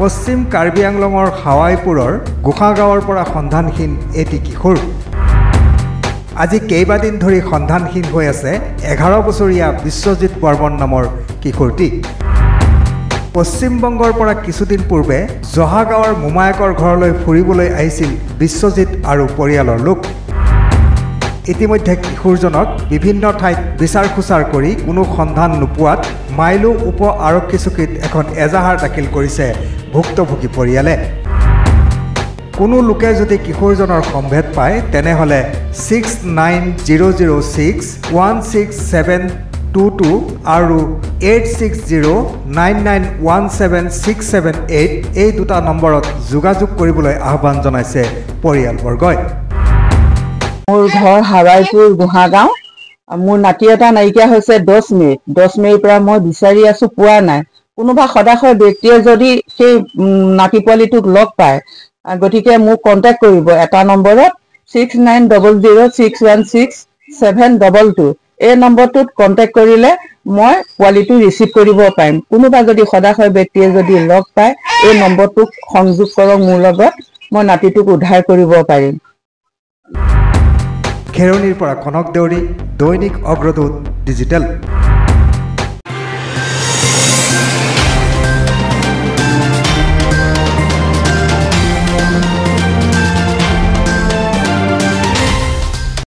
পশ্চিম কাৰ্বি আংলঙৰ হাৱাইপুৰৰ গোসাগাঁৱৰ পৰা সন্ধানহীন এটি কিশোৰ আজি কেইবাদিন ধৰি সন্ধানহীন হৈ আছে 11 বছৰীয়া বিশ্বজিৎ বৰ্মন নামৰ কিশোৰটি পশ্চিমবংগৰ পৰা কিছুদিন পূৰ্বে জহাগাঁৱৰ মোমায়েকৰ ঘৰলৈ ফুৰিবলৈ আহিছিল বিশ্বজিৎ আৰু পৰিয়ালৰ লোক ইতিমধ্যে কিশোৰজনক বিভিন্ন ঠাইত বিচাৰ খুচাৰ কৰি কোনো সন্ধান নোপোৱাত মাইলো উপ আৰক্ষী চকীত এখন এজাহাৰ দাখিল কৰিছে ভুক্তভোগী পৰিয়ালে কোনো লোকে যদি কিশোৰজনৰ সম্ভেদ পায় তেনেহলে 6900616722 আৰু 8609917678 এই দুটা নম্বৰত যোগাযোগ কৰিবলৈ আহ্বান জনাইছে পৰিয়ালবৰ্গই মোৰ ঘৰ হাৱাইপুৰ গোহাগাঁও মোৰ নাতি এটা নাইকিয়া হৈছে 10 মে'ৰ পৰা মই বিচাৰি আছো পোৱা নাই কোনোবা সদাশয় ব্যক্তিয়ে যদি সেই নাতি পোৱালিটোক লগ পায় গতিকে মোক কন্টাক্ট কৰিব এটা নম্বৰত 6900616722 এই নম্বৰটোত কন্টাক্ট কৰিলে মই পোৱালিটো ৰিচিভ কৰিব পাৰিম কোনোবা যদি সদাশয় ব্যক্তিয়ে যদি লগ পায় এই নম্বৰটোক সংযোগ কৰক মোৰ লগত মই নাতিটোক উদ্ধাৰ কৰিব পাৰিম খেৰনিৰ পৰা কনক দেউৰী দৈনিক অগ্ৰদূত ডিজিটেল